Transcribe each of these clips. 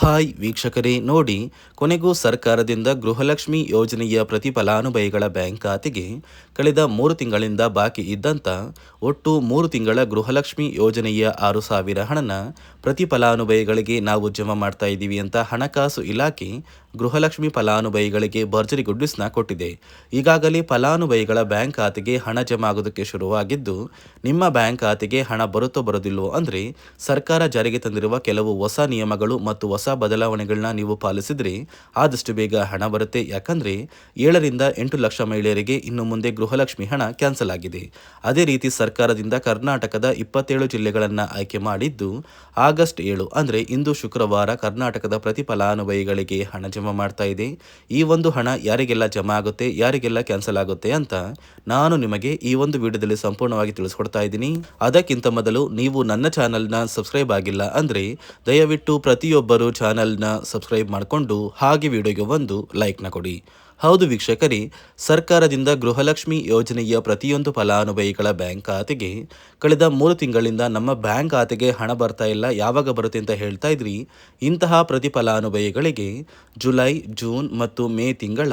Hi ವೀಕ್ಷಕರೇ, ನೋಡಿ, ಕೊನೆಗೂ ಸರ್ಕಾರದಿಂದ ಗೃಹಲಕ್ಷ್ಮಿ ಯೋಜನೆಯ ಪ್ರತಿ ಫಲಾನುಭವಿಗಳ ಬ್ಯಾಂಕ್ ಖಾತೆಗೆ ಕಳೆದ 3 ತಿಂಗಳಿಂದ ಬಾಕಿ ಇದ್ದಂಥ ಒಟ್ಟು 3 ತಿಂಗಳ ಗೃಹಲಕ್ಷ್ಮಿ ಯೋಜನೆಯ 6,000 ಹಣನ ಪ್ರತಿ ಫಲಾನುಭವಿಗಳಿಗೆ ನಾವು ಜಮಾ ಮಾಡ್ತಾ ಇದ್ದೀವಿ ಅಂತ ಹಣಕಾಸು ಇಲಾಖೆ ಗೃಹಲಕ್ಷ್ಮಿ ಫಲಾನುಭವಿಗಳಿಗೆ ಭರ್ಜರಿ ಗುಡ್ ನ್ಯೂಸ್ನ ಕೊಟ್ಟಿದೆ. ಈಗಾಗಲೇ ಫಲಾನುಭವಿಗಳ ಬ್ಯಾಂಕ್ ಖಾತೆಗೆ ಹಣ ಜಮಾ ಆಗೋದಕ್ಕೆ ಶುರುವಾಗಿದ್ದು, ನಿಮ್ಮ ಬ್ಯಾಂಕ್ ಖಾತೆಗೆ ಹಣ ಬರುತ್ತೋ ಬರೋದಿಲ್ಲವೋ ಅಂದರೆ ಸರ್ಕಾರ ಜಾರಿಗೆ ತಂದಿರುವ ಕೆಲವು ಹೊಸ ನಿಯಮಗಳು ಮತ್ತು ಹೊಸ ಬದಲಾವಣೆಗಳನ್ನ ನೀವು ಪಾಲಿಸಿದ್ರೆ ಆದಷ್ಟು ಬೇಗ ಹಣ ಬರುತ್ತೆ. ಯಾಕಂದ್ರೆ 7ರಿಂದ 8 ಲಕ್ಷ ಮಹಿಳೆಯರಿಗೆ ಇನ್ನು ಮುಂದೆ ಗೃಹಲಕ್ಷ್ಮಿ ಹಣ ಕ್ಯಾನ್ಸಲ್ ಆಗಿದೆ. ಅದೇ ರೀತಿ ಸರ್ಕಾರದಿಂದ ಕರ್ನಾಟಕದ 27 ಜಿಲ್ಲೆಗಳನ್ನು ಆಯ್ಕೆ ಮಾಡಿದ್ದು, ಆಗಸ್ಟ್ 7 ಅಂದರೆ ಇಂದು ಶುಕ್ರವಾರ ಕರ್ನಾಟಕದ ಪ್ರತಿ ಫಲಾನುಭವಿಗಳಿಗೆ ಹಣ ಜಮಾ ಮಾಡ್ತಾ ಇದೆ. ಈ ಒಂದು ಹಣ ಯಾರಿಗೆಲ್ಲ ಜಮಾ ಆಗುತ್ತೆ, ಯಾರಿಗೆಲ್ಲ ಕ್ಯಾನ್ಸಲ್ ಆಗುತ್ತೆ ಅಂತ ನಾನು ನಿಮಗೆ ಈ ಒಂದು ವಿಡಿಯೋದಲ್ಲಿ ಸಂಪೂರ್ಣವಾಗಿ ತಿಳಿಸ್ಕೊಡ್ತಾ ಇದ್ದೀನಿ. ಅದಕ್ಕಿಂತ ಮೊದಲು ನೀವು ನನ್ನ ಚಾನಲ್ನ ಸಬ್ಸ್ಕ್ರೈಬ್ ಆಗಿಲ್ಲ ಅಂದರೆ ದಯವಿಟ್ಟು ಪ್ರತಿಯೊಬ್ಬರು ಚಾನಲ್ನ ಸಬ್ಸ್ಕ್ರೈಬ್ ಮಾಡಿಕೊಂಡು ಹಾಗೆ ವಿಡಿಯೋಗೆ ಒಂದು ಲೈಕ್ನ ಕೊಡಿ. ಹೌದು ವೀಕ್ಷಕರೇ, ಸರ್ಕಾರದಿಂದ ಗೃಹಲಕ್ಷ್ಮಿ ಯೋಜನೆಯ ಪ್ರತಿಯೊಂದು ಫಲಾನುಭವಿಗಳ ಬ್ಯಾಂಕ್ ಖಾತೆಗೆ ಕಳೆದ 3 ತಿಂಗಳಿಂದ ನಮ್ಮ ಬ್ಯಾಂಕ್ ಖಾತೆಗೆ ಹಣ ಬರ್ತಾ ಇಲ್ಲ, ಯಾವಾಗ ಬರುತ್ತೆ ಅಂತ ಹೇಳ್ತಾ ಇದ್ರಿ. ಇಂತಹ ಪ್ರತಿ ಫಲಾನುಭವಿಗಳಿಗೆ ಜುಲೈ, ಜೂನ್ ಮತ್ತು ಮೇ ತಿಂಗಳ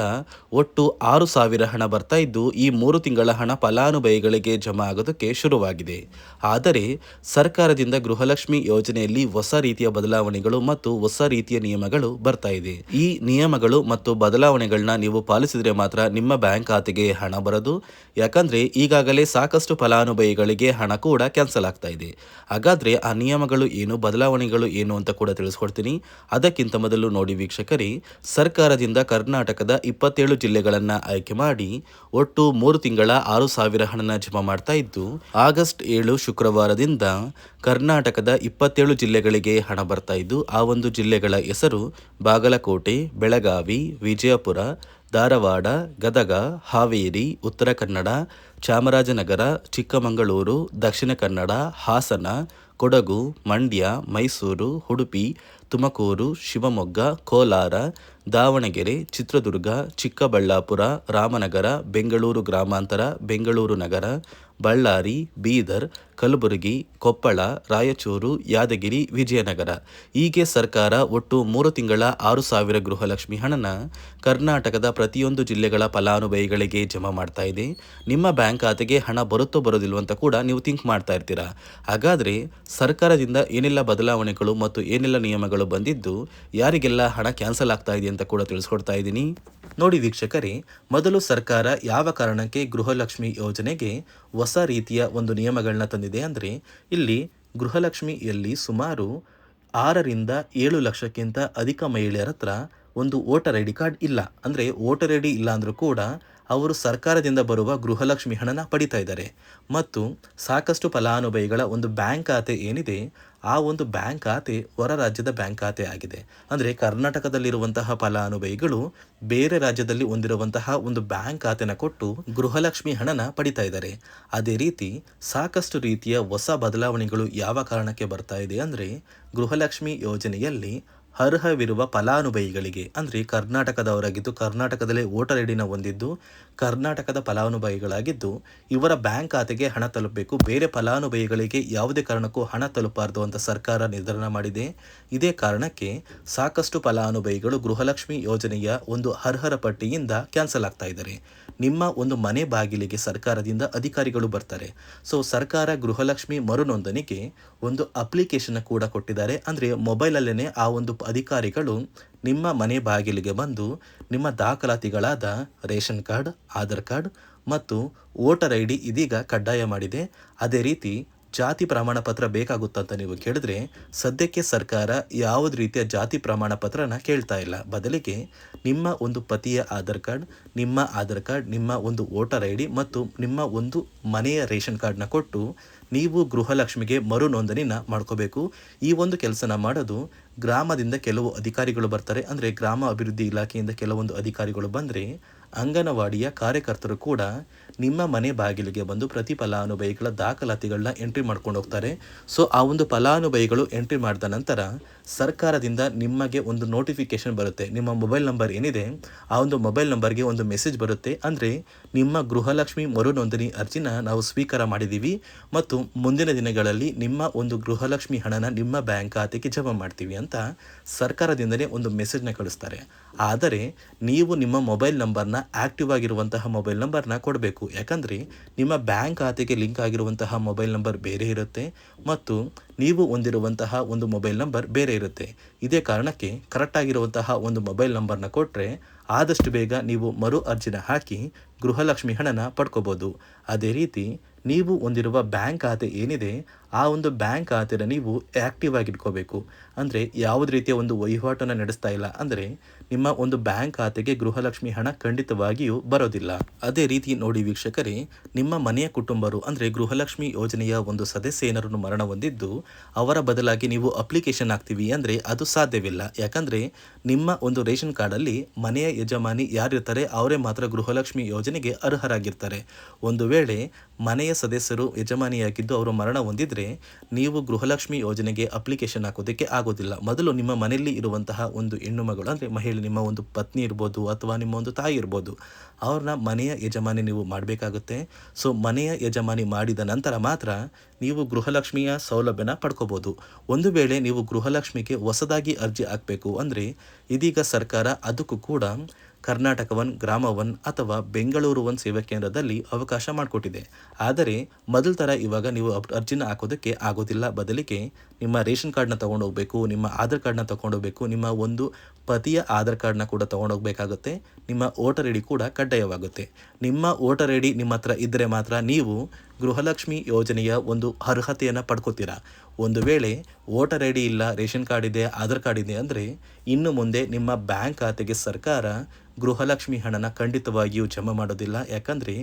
ಒಟ್ಟು 6,000 ಹಣ ಬರ್ತಾ ಇದ್ದು, ಈ 3 ತಿಂಗಳ ಹಣ ಫಲಾನುಭವಿಗಳಿಗೆ ಜಮಾ ಆಗೋದಕ್ಕೆ ಶುರುವಾಗಿದೆ. ಆದರೆ ಸರ್ಕಾರದಿಂದ ಗೃಹಲಕ್ಷ್ಮಿ ಯೋಜನೆಯಲ್ಲಿ ಹೊಸ ರೀತಿಯ ಬದಲಾವಣೆಗಳು ಮತ್ತು ಹೊಸ ರೀತಿಯ ನಿಯಮಗಳು ಬರ್ತಾ ಇದೆ. ಈ ನಿಯಮಗಳು ಮತ್ತು ಬದಲಾವಣೆಗಳನ್ನ ನೀವು ಪಾಲಿಸಿದ್ರೆ ಮಾತ್ರ ನಿಮ್ಮ ಬ್ಯಾಂಕ್ ಖಾತೆಗೆ ಹಣ ಬರೋದು. ಯಾಕಂದ್ರೆ ಈಗಾಗಲೇ ಸಾಕಷ್ಟು ಫಲಾನುಭವಿಗಳಿಗೆ ಹಣ ಕೂಡ ಕ್ಯಾನ್ಸಲ್ ಆಗ್ತಾ ಇದೆ. ಹಾಗಾದ್ರೆ ಆ ನಿಯಮಗಳು ಏನು, ಬದಲಾವಣೆಗಳು ಏನು ಅಂತ ಕೂಡ ತಿಳಿಸ್ಕೊಡ್ತೀನಿ. ಅದಕ್ಕಿಂತ ಮೊದಲು ನೋಡಿ ವೀಕ್ಷಕರೇ, ಸರ್ಕಾರದಿಂದ ಕರ್ನಾಟಕದ 27 ಜಿಲ್ಲೆಗಳನ್ನು ಆಯ್ಕೆ ಮಾಡಿ ಒಟ್ಟು 3 ತಿಂಗಳ 6,000 ಹಣನ ಜಮಾ ಮಾಡ್ತಾ ಇದ್ದು, ಆಗಸ್ಟ್ 7 ಶುಕ್ರವಾರದಿಂದ ಕರ್ನಾಟಕದ 27 ಜಿಲ್ಲೆಗಳಿಗೆ ಹಣ ಬರ್ತಾ ಇದ್ದು, ಆ ಒಂದು ಜಿಲ್ಲೆಗಳ ಹೆಸರು ಬಾಗಲಕೋಟೆ, ಬೆಳಗಾವಿ, ವಿಜಯಪುರ, ಧಾರವಾಡ, ಗದಗ, ಹಾವೇರಿ, ಉತ್ತರ ಕನ್ನಡ, ಚಾಮರಾಜನಗರ, ಚಿಕ್ಕಮಗಳೂರು, ದಕ್ಷಿಣ ಕನ್ನಡ, ಹಾಸನ, ಕೊಡಗು, ಮಂಡ್ಯ, ಮೈಸೂರು, ಉಡುಪಿ, ತುಮಕೂರು, ಶಿವಮೊಗ್ಗ, ಕೋಲಾರ, ದಾವಣಗೆರೆ, ಚಿತ್ರದುರ್ಗ, ಚಿಕ್ಕಬಳ್ಳಾಪುರ, ರಾಮನಗರ, ಬೆಂಗಳೂರು ಗ್ರಾಮಾಂತರ, ಬೆಂಗಳೂರು ನಗರ, ಬಳ್ಳಾರಿ, ಬೀದರ್, ಕಲಬುರಗಿ, ಕೊಪ್ಪಳ, ರಾಯಚೂರು, ಯಾದಗಿರಿ, ವಿಜಯನಗರ ಹೀಗೆ ಸರ್ಕಾರ ಒಟ್ಟು 3 ತಿಂಗಳ 6,000 ಗೃಹಲಕ್ಷ್ಮಿ ಹಣನ ಕರ್ನಾಟಕದ ಪ್ರತಿಯೊಂದು ಜಿಲ್ಲೆಗಳ ಫಲಾನುಭವಿಗಳಿಗೆ ಜಮಾ ಮಾಡ್ತಾ ಇದೆ. ನಿಮ್ಮ ಬ್ಯಾಂಕ್ ಖಾತೆಗೆ ಹಣ ಬರುತ್ತೋ ಬರೋದಿಲ್ವ ಅಂತ ಕೂಡ ನೀವು ಥಿಂಕ್ ಮಾಡ್ತಾ ಇರ್ತೀರಾ. ಹಾಗಾದರೆ ಸರ್ಕಾರದಿಂದ ಏನೆಲ್ಲ ಬದಲಾವಣೆಗಳು ಮತ್ತು ಏನೆಲ್ಲ ನಿಯಮಗಳು ಬಂದಿದ್ದು, ಯಾರಿಗೆಲ್ಲ ಹಣ ಕ್ಯಾನ್ಸಲ್ ಆಗ್ತಾ ಇದೆ ಅಂತ ಕೂಡ ತಿಳಿಸ್ಕೊಡ್ತಾ ಇದ್ದೀನಿ. ನೋಡಿ ವೀಕ್ಷಕರೇ, ಮೊದಲು ಸರ್ಕಾರ ಯಾವ ಕಾರಣಕ್ಕೆ ಗೃಹಲಕ್ಷ್ಮಿ ಯೋಜನೆಗೆ ಹೊಸ ರೀತಿಯ ಒಂದು ನಿಯಮಗಳನ್ನ ತಂದಿದೆ ಅಂದರೆ, ಇಲ್ಲಿ ಗೃಹಲಕ್ಷ್ಮಿಯಲ್ಲಿ ಸುಮಾರು 6ರಿಂದ 7 ಲಕ್ಷಕ್ಕಿಂತ ಅಧಿಕ ಮಹಿಳೆಯರ ಹತ್ರ ಒಂದು ವೋಟರ್ ಐ ಡಿ ಕಾರ್ಡ್ ಇಲ್ಲ. ಅಂದರೆ ವೋಟರ್ ಐ ಡಿ ಇಲ್ಲ ಅಂದರೂ ಕೂಡ ಅವರು ಸರ್ಕಾರದಿಂದ ಬರುವ ಗೃಹಲಕ್ಷ್ಮಿ ಹಣನ ಪಡಿತಾ ಇದ್ದಾರೆ. ಮತ್ತು ಸಾಕಷ್ಟು ಫಲಾನುಭವಿಗಳ ಒಂದು ಬ್ಯಾಂಕ್ ಖಾತೆ ಏನಿದೆ, ಆ ಒಂದು ಬ್ಯಾಂಕ್ ಖಾತೆ ಹೊರ ರಾಜ್ಯದ ಬ್ಯಾಂಕ್ ಖಾತೆ ಆಗಿದೆ. ಅಂದರೆ ಕರ್ನಾಟಕದಲ್ಲಿರುವಂತಹ ಫಲಾನುಭವಿಗಳು ಬೇರೆ ರಾಜ್ಯದಲ್ಲಿ ಹೊಂದಿರುವಂತಹ ಒಂದು ಬ್ಯಾಂಕ್ ಖಾತೆನ ಕೊಟ್ಟು ಗೃಹಲಕ್ಷ್ಮಿ ಹಣನ ಪಡಿತಾ ಇದ್ದಾರೆ. ಅದೇ ರೀತಿ ಸಾಕಷ್ಟು ರೀತಿಯ ಹೊಸ ಬದಲಾವಣೆಗಳು ಯಾವ ಕಾರಣಕ್ಕೆ ಬರ್ತಾ ಇದೆ ಅಂದರೆ, ಗೃಹಲಕ್ಷ್ಮಿ ಯೋಜನೆಯಲ್ಲಿ ಅರ್ಹವಿರುವ ಫಲಾನುಭವಿಗಳಿಗೆ ಅಂದರೆ ಕರ್ನಾಟಕದವರಾಗಿದ್ದು, ಕರ್ನಾಟಕದಲ್ಲೇ ವೋಟರ್ ಐ ಡಿನ ಹೊಂದಿದ್ದು, ಕರ್ನಾಟಕದ ಫಲಾನುಭವಿಗಳಾಗಿದ್ದು, ಇವರ ಬ್ಯಾಂಕ್ ಖಾತೆಗೆ ಹಣ ತಲುಪಬೇಕು. ಬೇರೆ ಫಲಾನುಭವಿಗಳಿಗೆ ಯಾವುದೇ ಕಾರಣಕ್ಕೂ ಹಣ ತಲುಪಬಾರದು ಅಂತ ಸರ್ಕಾರ ನಿರ್ಧಾರ ಮಾಡಿದೆ. ಇದೇ ಕಾರಣಕ್ಕೆ ಸಾಕಷ್ಟು ಫಲಾನುಭವಿಗಳು ಗೃಹಲಕ್ಷ್ಮಿ ಯೋಜನೆಯ ಒಂದು ಅರ್ಹರ ಪಟ್ಟಿಯಿಂದ ಕ್ಯಾನ್ಸಲ್ ಆಗ್ತಾ ಇದ್ದಾರೆ. ನಿಮ್ಮ ಒಂದು ಮನೆ ಬಾಗಿಲಿಗೆ ಸರ್ಕಾರದಿಂದ ಅಧಿಕಾರಿಗಳು ಬರ್ತಾರೆ. ಸೊ ಸರ್ಕಾರ ಗೃಹಲಕ್ಷ್ಮಿ ಮರುನೋಂದಣಿಗೆ ಒಂದು ಅಪ್ಲಿಕೇಶನ್ ಕೂಡ ಕೊಟ್ಟಿದ್ದಾರೆ. ಅಂದರೆ ಮೊಬೈಲಲ್ಲೇ ಆ ಒಂದು ಅಧಿಕಾರಿಗಳು ನಿಮ್ಮ ಮನೆ ಬಾಗಿಲಿಗೆ ಬಂದು ನಿಮ್ಮ ದಾಖಲಾತಿಗಳಾದ ರೇಷನ್ ಕಾರ್ಡ್, ಆಧಾರ್ ಕಾರ್ಡ್ ಮತ್ತು ವೋಟರ್ ಐ ಡಿ ಇದೀಗ ಕಡ್ಡಾಯ ಮಾಡಿದೆ. ಅದೇ ರೀತಿ ಜಾತಿ ಪ್ರಮಾಣ ಪತ್ರ ಬೇಕಾಗುತ್ತಂತ ನೀವು ಕೇಳಿದ್ರೆ, ಸದ್ಯಕ್ಕೆ ಸರ್ಕಾರ ಯಾವುದೇ ರೀತಿಯ ಜಾತಿ ಪ್ರಮಾಣ ಪತ್ರನ ಕೇಳ್ತಾ ಇಲ್ಲ. ಬದಲಿಗೆ ನಿಮ್ಮ ಒಂದು ಪತಿಯ ಆಧಾರ್ ಕಾರ್ಡ್, ನಿಮ್ಮ ಒಂದು ವೋಟರ್ ಐ ಡಿ ಮತ್ತು ನಿಮ್ಮ ಒಂದು ಮನೆಯ ರೇಷನ್ ಕಾರ್ಡ್ನ ಕೊಟ್ಟು ನೀವು ಗೃಹಲಕ್ಷ್ಮಿಗೆ ಮರು ನೋಂದಣಿನ ಮಾಡ್ಕೋಬೇಕು. ಈ ಒಂದು ಕೆಲಸನ ಮಾಡೋದು ಗ್ರಾಮದಿಂದ ಕೆಲವು ಅಧಿಕಾರಿಗಳು ಬರ್ತಾರೆ. ಅಂದರೆ ಗ್ರಾಮ ಅಭಿವೃದ್ಧಿ ಇಲಾಖೆಯಿಂದ ಕೆಲವೊಂದು ಅಧಿಕಾರಿಗಳು ಬಂದರೆ ಅಂಗನವಾಡಿಯ ಕಾರ್ಯಕರ್ತರು ಕೂಡ ನಿಮ್ಮ ಮನೆ ಬಾಗಿಲಿಗೆ ಬಂದು ಪ್ರತಿ ಫಲಾನುಭವಿಗಳ ದಾಖಲಾತಿಗಳನ್ನ ಎಂಟ್ರಿ ಮಾಡ್ಕೊಂಡು ಹೋಗ್ತಾರೆ. ಸೊ ಆ ಒಂದು ಫಲಾನುಭವಿಗಳು ಎಂಟ್ರಿ ಮಾಡಿದ ನಂತರ ಸರ್ಕಾರದಿಂದ ನಿಮಗೆ ಒಂದು ನೋಟಿಫಿಕೇಶನ್ ಬರುತ್ತೆ. ನಿಮ್ಮ ಮೊಬೈಲ್ ನಂಬರ್ ಏನಿದೆ ಆ ಒಂದು ಮೊಬೈಲ್ ನಂಬರ್ಗೆ ಒಂದು ಮೆಸೇಜ್ ಬರುತ್ತೆ. ಅಂದರೆ ನಿಮ್ಮ ಗೃಹಲಕ್ಷ್ಮಿ ಮರು ನೋಂದಣಿ ಅರ್ಜಿನ ನಾವು ಸ್ವೀಕಾರ ಮಾಡಿದ್ದೀವಿ ಮತ್ತು ಮುಂದಿನ ದಿನಗಳಲ್ಲಿ ನಿಮ್ಮ ಒಂದು ಗೃಹಲಕ್ಷ್ಮಿ ಹಣನ ನಿಮ್ಮ ಬ್ಯಾಂಕ್ ಖಾತೆಗೆ ಜಮಾ ಮಾಡ್ತೀವಿ ಅಂತ ಸರ್ಕಾರದಿಂದಲೇ ಒಂದು ಮೆಸೇಜ್ನ ಕಳಿಸ್ತಾರೆ. ಆದರೆ ನೀವು ನಿಮ್ಮ ಮೊಬೈಲ್ ನಂಬರ್ನ ಆಕ್ಟಿವ್ ಆಗಿರುವಂತಹ ಮೊಬೈಲ್ ನಂಬರ್ನ ಕೊಡಬೇಕು. ಯಾಕಂದರೆ ನಿಮ್ಮ ಬ್ಯಾಂಕ್ ಖಾತೆಗೆ ಲಿಂಕ್ ಆಗಿರುವಂತಹ ಮೊಬೈಲ್ ನಂಬರ್ ಬೇರೆ ಇರುತ್ತೆ ಮತ್ತು ನೀವು ಹೊಂದಿರುವಂತಹ ಒಂದು ಮೊಬೈಲ್ ನಂಬರ್ ಬೇರೆ ಇರುತ್ತೆ. ಇದೇ ಕಾರಣಕ್ಕೆ ಕರೆಕ್ಟಾಗಿರುವಂತಹ ಒಂದು ಮೊಬೈಲ್ ನಂಬರ್ನ ಕೊಟ್ಟರೆ ಆದಷ್ಟು ಬೇಗ ನೀವು ಮರು ಅರ್ಜಿನ ಹಾಕಿ ಗೃಹಲಕ್ಷ್ಮಿ ಹಣನ ಪಡ್ಕೋಬೋದು. ಅದೇ ರೀತಿ ನೀವು ಹೊಂದಿರುವ ಬ್ಯಾಂಕ್ ಖಾತೆ ಏನಿದೆ ಆ ಒಂದು ಬ್ಯಾಂಕ್ ಖಾತೆನ ನೀವು ಆ್ಯಕ್ಟಿವ್ ಆಗಿ ಇಟ್ಕೋಬೇಕು. ಅಂದರೆ ಯಾವುದೇ ರೀತಿಯ ಒಂದು ವಹಿವಾಟನ್ನು ನಡೆಸ್ತಾ ಇಲ್ಲ ಅಂದರೆ ನಿಮ್ಮ ಒಂದು ಬ್ಯಾಂಕ್ ಖಾತೆಗೆ ಗೃಹಲಕ್ಷ್ಮಿ ಹಣ ಖಂಡಿತವಾಗಿಯೂ ಬರೋದಿಲ್ಲ. ಅದೇ ರೀತಿ ನೋಡಿ ವೀಕ್ಷಕರೇ, ನಿಮ್ಮ ಮನೆಯ ಕುಟುಂಬರು ಅಂದರೆ ಗೃಹಲಕ್ಷ್ಮಿ ಯೋಜನೆಯ ಒಂದು ಸದಸ್ಯ ಏನಾರು ಮರಣ ಹೊಂದಿದ್ದು ಅವರ ಬದಲಾಗಿ ನೀವು ಅಪ್ಲಿಕೇಶನ್ ಹಾಕ್ತೀವಿ ಅಂದರೆ ಅದು ಸಾಧ್ಯವಿಲ್ಲ. ಯಾಕಂದರೆ ನಿಮ್ಮ ಒಂದು ರೇಷನ್ ಕಾರ್ಡಲ್ಲಿ ಮನೆಯ ಯಜಮಾನಿ ಯಾರಿರ್ತಾರೆ ಅವರೇ ಮಾತ್ರ ಗೃಹಲಕ್ಷ್ಮಿ ಯೋಜನೆಗೆ ಅರ್ಹರಾಗಿರ್ತಾರೆ. ಒಂದು ವೇಳೆ ಮನೆಯ ಸದಸ್ಯರು ಯಜಮಾನಿಯಾಗಿದ್ದು ಅವರು ಮರಣ ಹೊಂದಿದರೆ ನೀವು ಗೃಹಲಕ್ಷ್ಮಿ ಯೋಜನೆಗೆ ಅಪ್ಲಿಕೇಶನ್ ಹಾಕೋದಕ್ಕೆ ಆಗೋದಿಲ್ಲ. ಮೊದಲು ನಿಮ್ಮ ಮನೆಯಲ್ಲಿ ಇರುವಂತಹ ಒಂದು ಹೆಣ್ಣು ಮಗಳು ಅಂದರೆ ಮಹಿಳೆ, ನಿಮ್ಮ ಒಂದು ಪತ್ನಿ ಇರ್ಬೋದು ಅಥವಾ ನಿಮ್ಮ ಒಂದು ತಾಯಿ ಇರ್ಬೋದು, ಅವ್ರನ್ನ ಮನೆಯ ಯಜಮಾನಿ ನೀವು ಮಾಡಬೇಕಾಗುತ್ತೆ. ಸೊ ಮನೆಯ ಯಜಮಾನಿ ಮಾಡಿದ ನಂತರ ಮಾತ್ರ ನೀವು ಗೃಹಲಕ್ಷ್ಮಿಯ ಸೌಲಭ್ಯನ ಪಡ್ಕೋಬೋದು. ಒಂದು ವೇಳೆ ನೀವು ಗೃಹಲಕ್ಷ್ಮಿಗೆ ಹೊಸದಾಗಿ ಅರ್ಜಿ ಹಾಕಬೇಕು ಅಂದರೆ ಇದೀಗ ಸರ್ಕಾರ ಅದಕ್ಕೂ ಕೂಡ ಕರ್ನಾಟಕ ಒನ್, ಗ್ರಾಮ ಒನ್ ಅಥವಾ ಬೆಂಗಳೂರು ಒನ್ ಸೇವಾ ಕೇಂದ್ರದಲ್ಲಿ ಅವಕಾಶ ಮಾಡಿಕೊಟ್ಟಿದೆ. ಆದರೆ ಮೊದಲ ಥರ ಇವಾಗ ನೀವು ಅರ್ಜಿನ ಹಾಕೋದಕ್ಕೆ ಆಗೋದಿಲ್ಲ. ಬದಲಿಗೆ ನಿಮ್ಮ ರೇಷನ್ ಕಾರ್ಡ್ನ ತೊಗೊಂಡೋಗ್ಬೇಕು, ನಿಮ್ಮ ಆಧಾರ್ ಕಾರ್ಡ್ನ ತೊಗೊಂಡೋಗ್ಬೇಕು, ನಿಮ್ಮ ಒಂದು ಪತಿಯ ಆಧಾರ್ ಕಾರ್ಡ್ನ ಕೂಡ ತೊಗೊಂಡೋಗ್ಬೇಕಾಗುತ್ತೆ. ನಿಮ್ಮ ವೋಟರ್ ಐ ಡಿ ಕೂಡ ಕಡ್ಡಾಯವಾಗುತ್ತೆ. ನಿಮ್ಮ ವೋಟರ್ ಐ ಡಿ ನಿಮ್ಮ ಹತ್ರ ಇದ್ದರೆ ಮಾತ್ರ ನೀವು ಗೃಹಲಕ್ಷ್ಮಿ ಯೋಜನೆಯ ಒಂದು ಅರ್ಹತೆಯನ್ನು ಪಡ್ಕೋತೀರಾ. ಒಂದು ವೇಳೆ ವೋಟರ್ ಐ ಡಿ ಇಲ್ಲ, ರೇಷನ್ ಕಾರ್ಡ್ ಇದೆ, ಆಧಾರ್ ಕಾರ್ಡ್ ಇದೆ ಅಂದರೆ ಇನ್ನು ಮುಂದೆ ನಿಮ್ಮ ಬ್ಯಾಂಕ್ ಖಾತೆಗೆ ಸರ್ಕಾರ ಗೃಹಲಕ್ಷ್ಮಿ ಹಣನ ಖಂಡಿತವಾಗಿಯೂ ಜಮಾ ಮಾಡೋದಿಲ್ಲ. ಯಾಕಂದರೆ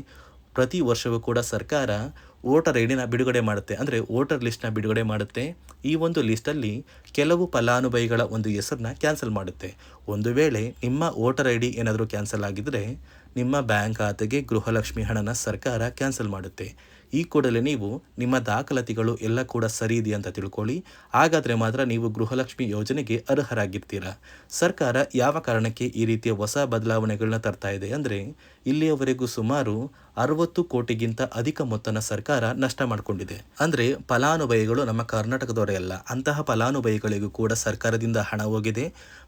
ಪ್ರತಿ ವರ್ಷವೂ ಕೂಡ ಸರ್ಕಾರ ವೋಟರ್ ಐ ಡಿನ ಬಿಡುಗಡೆ ಮಾಡುತ್ತೆ, ಅಂದರೆ ವೋಟರ್ ಲಿಸ್ಟ್ನ ಬಿಡುಗಡೆ ಮಾಡುತ್ತೆ. ಈ ಒಂದು ಲಿಸ್ಟಲ್ಲಿ ಕೆಲವು ಫಲಾನುಭವಿಗಳ ಒಂದು ಹೆಸರನ್ನ ಕ್ಯಾನ್ಸಲ್ ಮಾಡುತ್ತೆ. ಒಂದು ವೇಳೆ ನಿಮ್ಮ ವೋಟರ್ ಐ ಡಿ ಏನಾದರೂ ಕ್ಯಾನ್ಸಲ್ ಆಗಿದ್ದರೆ ನಿಮ್ಮ ಬ್ಯಾಂಕ್ ಖಾತೆಗೆ ಗೃಹಲಕ್ಷ್ಮಿ ಹಣನ ಸರ್ಕಾರ ಕ್ಯಾನ್ಸಲ್ ಮಾಡುತ್ತೆ. ಈ ಕೂಡಲೇ ನೀವು ನಿಮ್ಮ ದಾಖಲಾತಿಗಳು ಎಲ್ಲ ಕೂಡ ಸರಿ ಇದೆ ಅಂತ ತಿಳ್ಕೊಳ್ಳಿ. ಹಾಗಾದರೆ ಮಾತ್ರ ನೀವು ಗೃಹಲಕ್ಷ್ಮಿ ಯೋಜನೆಗೆ ಅರ್ಹರಾಗಿರ್ತೀರಾ. ಸರ್ಕಾರ ಯಾವ ಕಾರಣಕ್ಕೆ ಈ ರೀತಿಯ ಹೊಸ ಬದಲಾವಣೆಗಳನ್ನ ತರ್ತಾ ಇದೆ ಅಂದರೆ ಇಲ್ಲಿಯವರೆಗೂ ಸುಮಾರು 60 ಕೋಟಿಗಿಂತ ಅಧಿಕ ಮೊತ್ತನ ಸರ್ಕಾರ ನಷ್ಟ ಮಾಡಿಕೊಂಡಿದೆ. ಅಂದರೆ ಫಲಾನುಭವಿಗಳು ನಮ್ಮ ಕರ್ನಾಟಕದವರೇ ಅಲ್ಲ, ಅಂತಹ ಫಲಾನುಭವಿಗಳಿಗೂ ಕೂಡ ಸರ್ಕಾರದಿಂದ ಹಣ ಹೋಗಿದೆ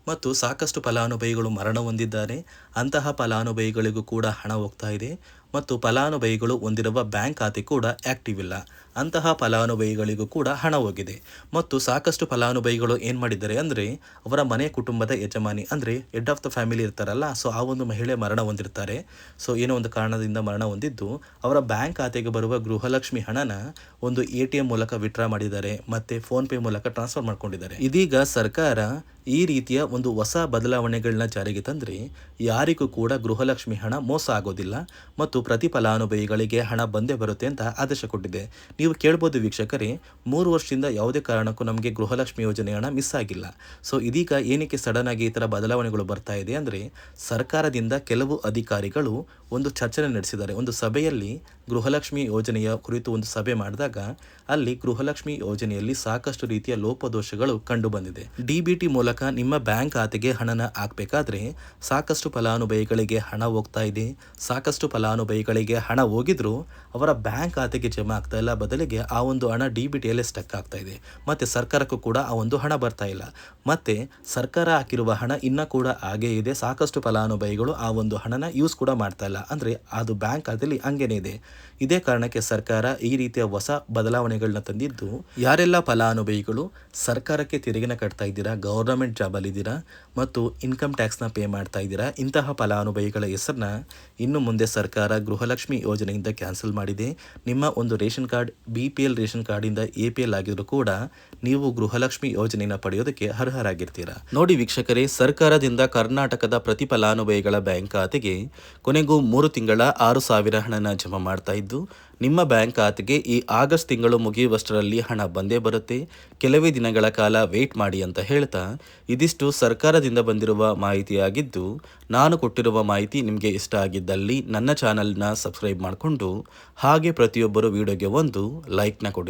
ಮತ್ತು ಸಾಕಷ್ಟು ಫಲಾನುಭವಿಗಳು ಮರಣ ಹೊಂದಿದ್ದಾರೆ. ಅಂತಹ ಫಲಾನುಭವಿಗಳಿಗೂ ಕೂಡ ಹಣ ಹೋಗ್ತಾ ಇದೆ ಮತ್ತು ಫಲಾನುಭವಿಗಳು ಹೊಂದಿರುವ ಬ್ಯಾಂಕ್ ಖಾತೆ ಕೂಡ ಆ್ಯಕ್ಟಿವ್ ಇಲ್ಲ. ಅಂತಹ ಫಲಾನುಭವಿಗಳಿಗೂ ಕೂಡ ಹಣ ಹೋಗಿದೆ ಮತ್ತು ಸಾಕಷ್ಟು ಫಲಾನುಭವಿಗಳು ಏನು ಮಾಡಿದ್ದಾರೆ ಅಂದರೆ ಅವರ ಮನೆ ಕುಟುಂಬದ ಯಜಮಾನಿ ಅಂದರೆ ಹೆಡ್ ಆಫ್ ದ ಫ್ಯಾಮಿಲಿ ಇರ್ತಾರಲ್ಲ, ಸೊ ಆ ಒಂದು ಮಹಿಳೆ ಮರಣ ಹೊಂದಿರ್ತಾರೆ. ಸೊ ಏನೋ ಒಂದು ಕಾರಣದಿಂದ ಮರಣ ಹೊಂದಿದ್ದು ಅವರ ಬ್ಯಾಂಕ್ ಖಾತೆಗೆ ಬರುವ ಗೃಹಲಕ್ಷ್ಮಿ ಹಣನ ಒಂದು ATM ಮೂಲಕ ವಿತ್ಡ್ರಾ ಮಾಡಿದ್ದಾರೆ ಮತ್ತು ಫೋನ್ಪೇ ಮೂಲಕ ಟ್ರಾನ್ಸ್ಫರ್ ಮಾಡ್ಕೊಂಡಿದ್ದಾರೆ. ಇದೀಗ ಸರ್ಕಾರ ಈ ರೀತಿಯ ಒಂದು ಹೊಸ ಬದಲಾವಣೆಗಳನ್ನ ಜಾರಿಗೆ ತಂದರೆ ಯಾರಿಗೂ ಕೂಡ ಗೃಹಲಕ್ಷ್ಮಿ ಹಣ ಮೋಸ ಆಗೋದಿಲ್ಲ ಮತ್ತು ಪ್ರತಿ ಫಲಾನುಭವಿಗಳಿಗೆ ಹಣ ಬಂದೇ ಬರುತ್ತೆ ಅಂತ ಆದೇಶ ಕೊಟ್ಟಿದೆ. ನೀವು ಕೇಳ್ಬೋದು ವೀಕ್ಷಕರೇ, 3 ವರ್ಷದಿಂದ ಯಾವುದೇ ಕಾರಣಕ್ಕೂ ನಮಗೆ ಗೃಹಲಕ್ಷ್ಮಿ ಯೋಜನೆ ಹಣ ಮಿಸ್ ಆಗಿಲ್ಲ. ಸೊ ಇದೀಗ ಏನಕ್ಕೆ ಸಡನ್ ಆಗಿ ಈ ಥರ ಬದಲಾವಣೆಗಳು ಬರ್ತಾ ಇದೆ ಅಂದರೆ ಸರ್ಕಾರದಿಂದ ಕೆಲವು ಅಧಿಕಾರಿಗಳು ಒಂದು ಚರ್ಚೆ ನಡೆಸಿದ್ದಾರೆ. ಒಂದು ಸಭೆಯಲ್ಲಿ ಗೃಹಲಕ್ಷ್ಮಿ ಯೋಜನೆಯ ಕುರಿತು ಒಂದು ಸಭೆ ಮಾಡಿದಾಗ ಅಲ್ಲಿ ಗೃಹಲಕ್ಷ್ಮಿ ಯೋಜನೆಯಲ್ಲಿ ಸಾಕಷ್ಟು ರೀತಿಯ ಲೋಪದೋಷಗಳು ಕಂಡು ಬಂದಿದೆ. DBT ಮೂಲಕ ನಿಮ್ಮ ಬ್ಯಾಂಕ್ ಖಾತೆಗೆ ಹಣನ ಹಾಕಬೇಕಾದ್ರೆ ಸಾಕಷ್ಟು ಫಲಾನುಭವಿಗಳಿಗೆ ಹಣ ಹೋಗ್ತಾ ಇದೆ. ಸಾಕಷ್ಟು ಫಲಾನುಭವಿಗಳಿಗೆ ಹಣ ಹೋಗಿದ್ರು ಅವರ ಬ್ಯಾಂಕ್ ಖಾತೆಗೆ ಜಮಾ ಆಗ್ತಾ ಇಲ್ಲ, ಬದಲಿಗೆ ಆ ಒಂದು ಹಣ DBTಯಲ್ಲೇ ಸ್ಟಕ್ ಆಗ್ತಾ ಇದೆ. ಮತ್ತು ಸರ್ಕಾರಕ್ಕೂ ಕೂಡ ಆ ಒಂದು ಹಣ ಬರ್ತಾ ಇಲ್ಲ. ಮತ್ತು ಸರ್ಕಾರ ಹಾಕಿರುವ ಹಣ ಇನ್ನೂ ಕೂಡ ಹಾಗೇ ಇದೆ. ಸಾಕಷ್ಟು ಫಲಾನುಭವಿಗಳು ಆ ಒಂದು ಹಣನ ಯೂಸ್ ಕೂಡ ಮಾಡ್ತಾ ಇಲ್ಲ, ಅಂದರೆ ಅದು ಬ್ಯಾಂಕ್ ಖಾತೆಯಲ್ಲಿ ಹಂಗೇನೆ ಇದೆ. ಇದೇ ಕಾರಣಕ್ಕೆ ಸರ್ಕಾರ ಈ ರೀತಿಯ ಹೊಸ ಬದಲಾವಣೆಗಳನ್ನ ತಂದಿದ್ದು, ಯಾರೆಲ್ಲ ಫಲಾನುಭವಿಗಳು ಸರ್ಕಾರಕ್ಕೆ ತೆರಿಗೆನ ಕಟ್ತಾ ಇದ್ದೀರಾ, ಗೌರ್ನಮೆಂಟ್ ಜಾಬಲ್ಲಿದ್ದೀರಾ ಮತ್ತು ಇನ್ಕಮ್ ಟ್ಯಾಕ್ಸ್ನ ಪೇ ಮಾಡ್ತಾ ಇದ್ದೀರಾ, ಇಂತಹ ಫಲಾನುಭವಿಗಳ ಹೆಸರನ್ನ ಇನ್ನು ಮುಂದೆ ಸರ್ಕಾರ ಗೃಹಲಕ್ಷ್ಮಿ ಯೋಜನೆಯಿಂದ ಕ್ಯಾನ್ಸಲ್ ಮಾಡಿದೆ. ನಿಮ್ಮ ಒಂದು ರೇಷನ್ ಕಾರ್ಡ್ BPL ರೇಷನ್ ಕಾರ್ಡಿಂದ APL ಆಗಿದ್ರು ಕೂಡ ನೀವು ಗೃಹಲಕ್ಷ್ಮಿ ಯೋಜನೆನ ಪಡೆಯೋದಕ್ಕೆ ಅರ್ಹರಾಗಿರ್ತೀರಾ. ನೋಡಿ ವೀಕ್ಷಕರೇ, ಸರ್ಕಾರದಿಂದ ಕರ್ನಾಟಕದ ಪ್ರತಿ ಫಲಾನುಭವಿಗಳ ಬ್ಯಾಂಕ್ ಖಾತೆಗೆ ಕೊನೆಗೂ 3 ತಿಂಗಳ 6,000 ಹಣನ ಜಮಾ ಮಾಡ್ತಾ ಇದ್ದು, ನಿಮ್ಮ ಬ್ಯಾಂಕ್ ಖಾತೆಗೆ ಈ ಆಗಸ್ಟ್ ತಿಂಗಳು ಮುಗಿಯುವಷ್ಟರಲ್ಲಿ ಹಣ ಬಂದೇ ಬರುತ್ತೆ. ಕೆಲವೇ ದಿನಗಳ ಕಾಲ ವೇಟ್ ಮಾಡಿ ಅಂತ ಹೇಳ್ತಾ, ಇದಿಷ್ಟು ಸರ್ಕಾರದಿಂದ ಬಂದಿರುವ ಮಾಹಿತಿಯಾಗಿದ್ದು, ನಾನು ಕೊಟ್ಟಿರುವ ಮಾಹಿತಿ ನಿಮಗೆ ಇಷ್ಟ ಆಗಿದ್ದಲ್ಲಿ ನನ್ನ ಚಾನಲ್ನ ಸಬ್ಸ್ಕ್ರೈಬ್ ಮಾಡಿಕೊಂಡು ಹಾಗೆ ಪ್ರತಿಯೊಬ್ಬರು ವಿಡಿಯೋಗೆ ಒಂದು ಲೈಕ್ನ ಕೊಡಿ.